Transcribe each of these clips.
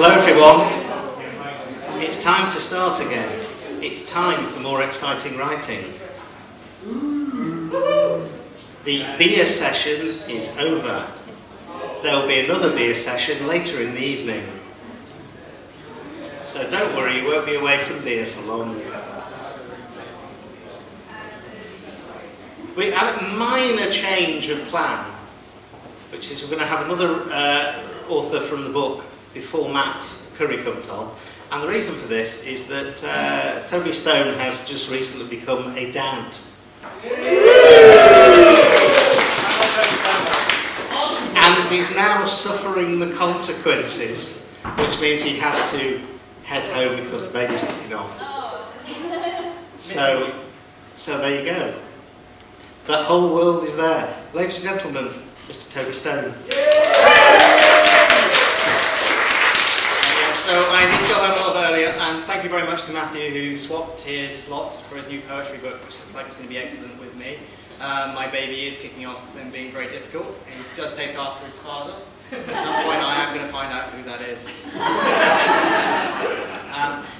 Hello everyone. It's time to start again. It's time for more exciting writing. The beer session is over. There'll be another beer session later in the evening. So don't worry, you won't be away from beer for long. We have a minor change of plan, which is we're going to have another author from the book before Matt Curry comes on. And the reason for this is that Toby Stone has just recently become a dad. And is now suffering the consequences, which means he has to head home because the baby's kicking off. So there you go. The whole world is there. Ladies and gentlemen, Mr. Toby Stone. So I need to go home a little bit earlier, and thank you very much to Matthew, who swapped his slots for his new poetry book, which looks like it's going to be excellent with me. My baby is kicking off and being very difficult. He does take after his father. At some point I am going to find out who that is.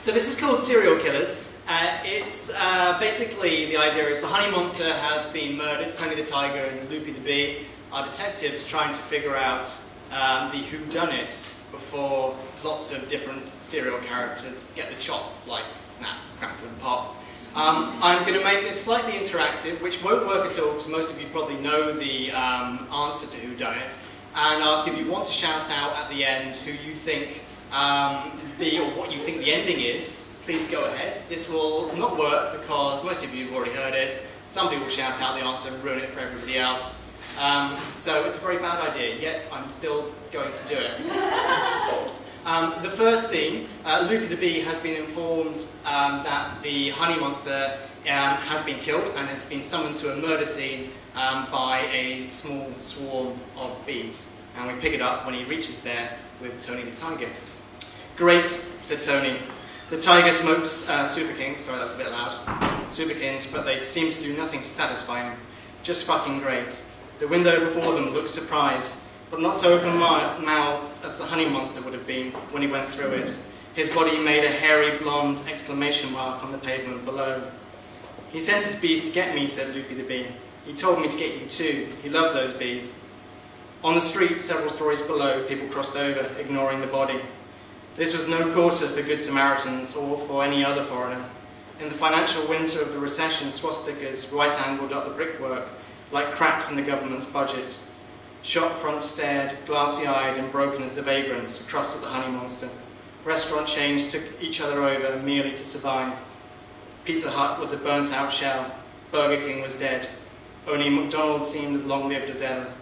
So this is called Serial Killers. It's basically, the idea is the honey monster has been murdered. Tony the Tiger and Loopy the Bee are detectives trying to figure out the whodunit before lots of different serial characters get the chop, like Snap, Crackle and Pop. I'm going to make this slightly interactive, which won't work at all because most of you probably know the answer to whodunit, and ask if you want to shout out at the end who you think or what you think the ending is. Please go ahead. This will not work because most of you have already heard it. Somebody will shout out the answer and ruin it for everybody else. So it's a very bad idea, yet I'm still going to do it. The first scene, Loopy the Bee has been informed that the honey monster has been killed and has been summoned to a murder scene by a small swarm of bees. And we pick it up when he reaches there with Tony the Tiger. Great, said Tony. The tiger smokes Super Kings, sorry that's a bit loud, Super Kings, but they seem to do nothing to satisfy him. Just fucking great. The window before them looked surprised, but not so open-mouthed as the honey monster would have been when he went through it. His body made a hairy blonde exclamation mark on the pavement below. He sent his bees to get me, said Loopy the Bee. He told me to get you too. He loved those bees. On the street, several stories below, people crossed over, ignoring the body. This was no quarter for Good Samaritans or for any other foreigner. In the financial winter of the recession, swastikas right-angled up the brickwork like cracks in the government's budget. Shop fronts stared, glassy-eyed and broken as the vagrants across at the honey monster. Restaurant chains took each other over merely to survive. Pizza Hut was a burnt-out shell. Burger King was dead. Only McDonald's seemed as long-lived as ever.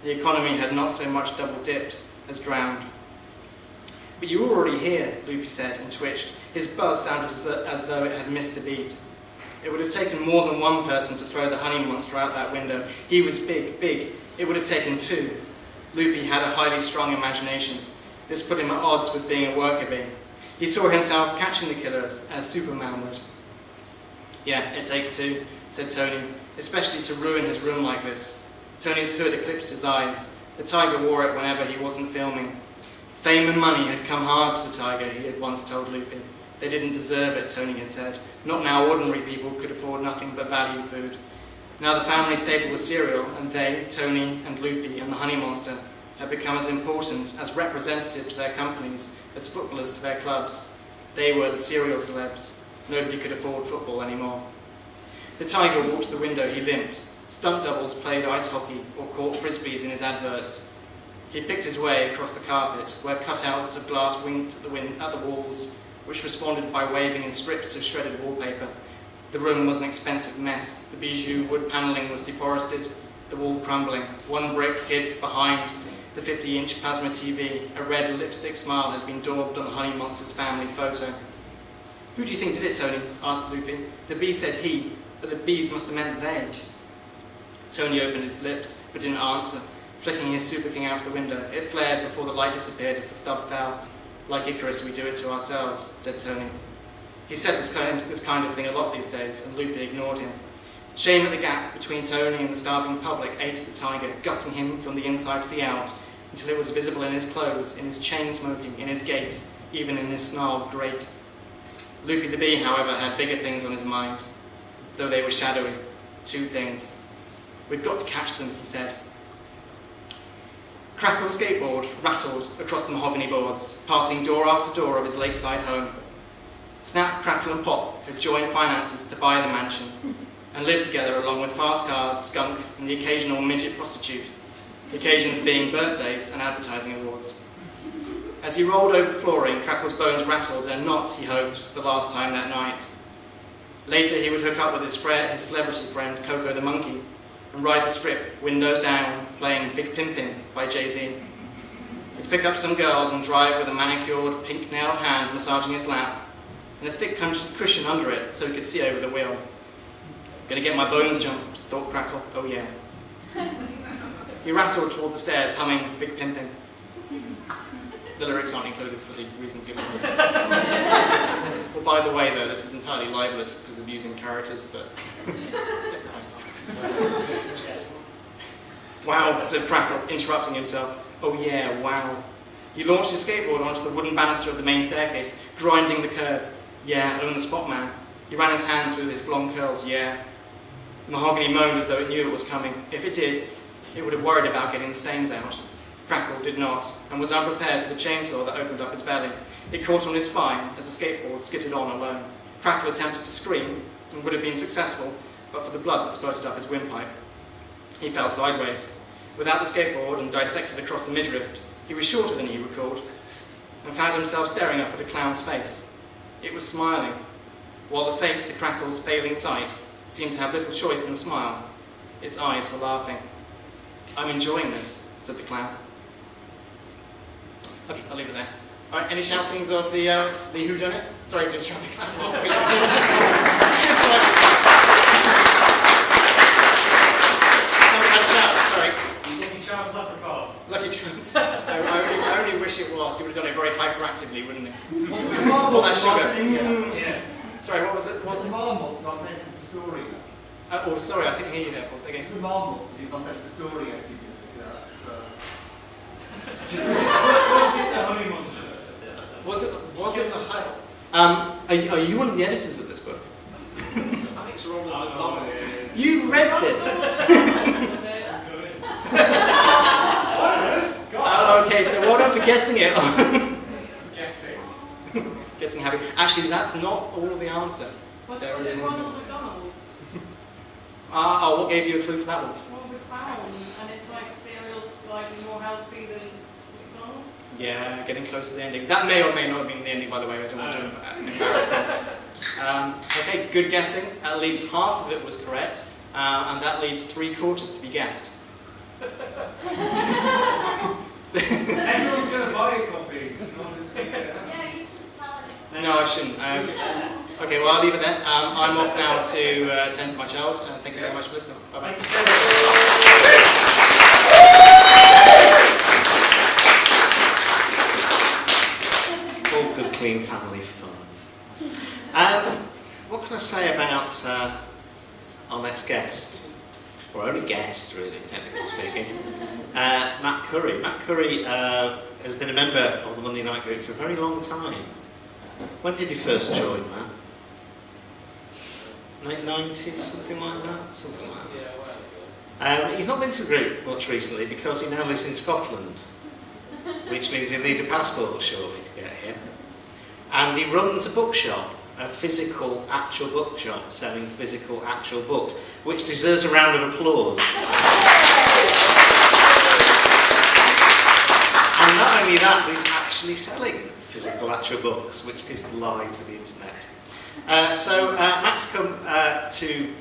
The economy had not so much double-dipped as drowned. But you were already here, Loopy said, and twitched. His buzz sounded as though it had missed a beat. It would have taken more than one person to throw the honey monster out that window. He was big, big. It would have taken two. Loopy had a highly strong imagination. This put him at odds with being a worker bee. He saw himself catching the killer as Superman would. Yeah, it takes two, said Tony, especially to ruin his room like this. Tony's hood eclipsed his eyes. The tiger wore it whenever he wasn't filming. Fame and money had come hard to the tiger, he had once told Loopy. They didn't deserve it, Tony had said. Not now ordinary people could afford nothing but value food. Now the family staple was cereal, and they, Tony and Loopy and the honey monster, had become as important, as representative to their companies, as footballers to their clubs. They were the cereal celebs. Nobody could afford football anymore. The tiger walked to the window, he limped. Stunt doubles played ice hockey or caught frisbees in his adverts. He picked his way across the carpet, where cutouts of glass winked at the walls, which responded by waving in strips of shredded wallpaper. The room was an expensive mess. The bijou wood panelling was deforested, the wall crumbling. One brick hid behind the 50-inch plasma TV. A red lipstick smile had been daubed on the honey monster's family photo. Who do you think did it, Tony? Asked Loopy. The bee said he, but the bees must have meant they. Tony opened his lips, but didn't answer, flicking his Super King out of the window. It flared before the light disappeared as the stub fell. Like Icarus, we do it to ourselves, said Tony. He said this kind of thing a lot these days, and Loopy ignored him. Shame at the gap between Tony and the starving public ate the tiger, gutting him from the inside to the out, until it was visible in his clothes, in his chain smoking, in his gait, even in his snarled grate. Loopy the Bee, however, had bigger things on his mind, though they were shadowy. 2 things. "We've got to catch them," he said. Crackle's skateboard rattled across the mahogany boards, passing door after door of his lakeside home. Snap, Crackle and Pop had joined finances to buy the mansion and lived together along with fast cars, skunk and the occasional midget prostitute, the occasions being birthdays and advertising awards. As he rolled over the flooring, Crackle's bones rattled, and not, he hoped, for the last time that night. Later he would hook up with his celebrity friend Coco the Monkey and ride the strip, windows down, playing Big Pimpin' by Jay-Z. He'd pick up some girls and drive with a manicured, pink-nailed hand massaging his lap, and a thick cushion under it so he could see over the wheel. "Gonna get my bones jumped," thought Crackle. "Oh yeah." He rattled toward the stairs, humming Big Pimpin'. The lyrics aren't included for the reason given. Well, by the way, though, this is entirely libelous because of using characters, but... "Wow," said Crackle, interrupting himself. "Oh yeah, wow." He launched his skateboard onto the wooden banister of the main staircase, grinding the curve. "Yeah, own the spot, man." He ran his hand through his blonde curls. "Yeah." The mahogany moaned as though it knew it was coming. If it did, it would have worried about getting the stains out. Crackle did not, and was unprepared for the chainsaw that opened up his belly. It caught on his spine as the skateboard skittered on alone. Crackle attempted to scream, and would have been successful, but for the blood that spurted up his windpipe. He fell sideways. Without the skateboard and dissected across the midriff, he was shorter than he recalled, and found himself staring up at a clown's face. It was smiling, while the face to Crackle's failing sight seemed to have little choice than smile. Its eyes were laughing. "I'm enjoying this," said the clown. Okay, I'll leave it there. All right, any shoutings of the whodunit? Sorry to interrupt the clown. Sorry. Lucky Charms Leprechaun. Lucky Charms. I only wish it was. He would have done it very hyperactively, wouldn't he? All that sugar. Yeah. Sorry, what was it? Was the marmots not taken to the story? Oh, sorry, I couldn't hear you there, Paul. Say again. It's the marmots, you've not taken the story yet, you Was it the Honey Monster? Was it the hype? Are you one of the editors of this book? I think it's wrong. You read this? Oh, okay, so well done for guessing it. Guessing. Guessing happy. Actually, that's not all the answer. Was There it is one. Ronald McDonald? What gave you a clue for that one? One with clowns, and it's like cereal's slightly more healthy than McDonald's? Yeah, getting close to the ending. That may or may not have been the ending, by the way. I don't want to embarrass people. Okay, good guessing. At least half of it was correct, and that leaves 3/4 to be guessed. Everyone's going to buy a copy. Yeah, you should tell it. No, I shouldn't. Okay, well, I'll leave it there. I'm off now to attend to my child. Thank you very much for listening. Bye-bye. All good, clean family fun. What can I say about our next guest? Or only guest, really, technically speaking. Matt Curry. Matt Curry has been a member of the Monday Night Group for a very long time. When did you first join, Matt? Late 90s, something like that? Something like that. He's not been to the group much recently because he now lives in Scotland, which means he'll need a passport shortly to get here. And he runs a bookshop, a physical, actual bookshop selling physical, actual books, which deserves a round of applause. And not only that, but he's actually selling physical, actual books, which gives the lie to the internet. So Matt's come to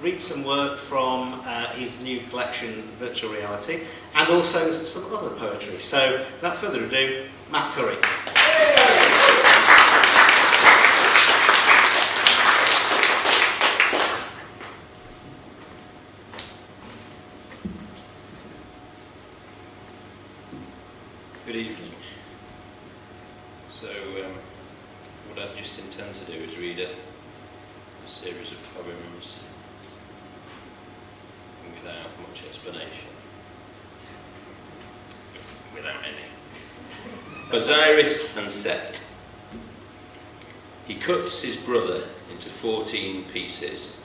read some work from his new collection, Virtual Reality, and also some other poetry. So, without further ado, Matt Curry. Good evening. So, what I just intend to do is read a series of poems without much explanation. without any. Osiris and Set. He cuts his brother into 14 pieces.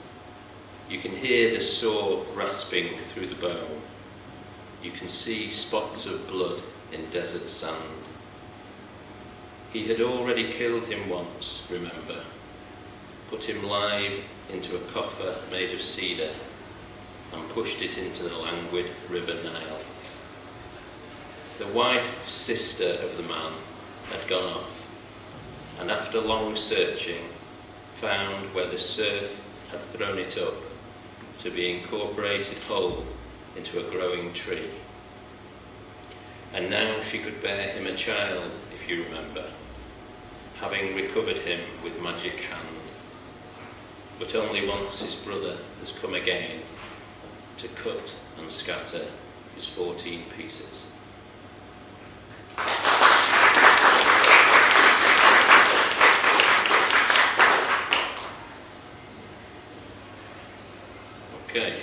You can hear the saw rasping through the bone. You can see spots of blood in desert sand. He had already killed him once, remember, put him live into a coffer made of cedar and pushed it into the languid river Nile. The wife, sister of the man, had gone off, and after long searching, found where the surf had thrown it up to be incorporated whole into a growing tree. And now she could bear him a child, if you remember, having recovered him with magic hand. But only once his brother has come again to cut and scatter his 14 pieces. Okay,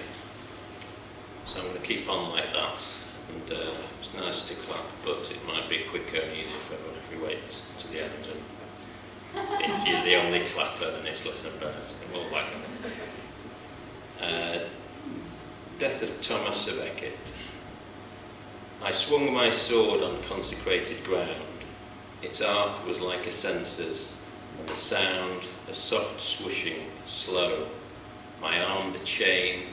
so I'm going to keep on like that, and it's nice to clap, but it might be quicker and easier for everyone if we wait to the end, and if you're the only clapper then it's less embarrassing, we'll like it. Death of Thomas of Becket. I swung my sword on consecrated ground, its arc was like a censer's, and the sound a soft swooshing, slow. My arm the chain,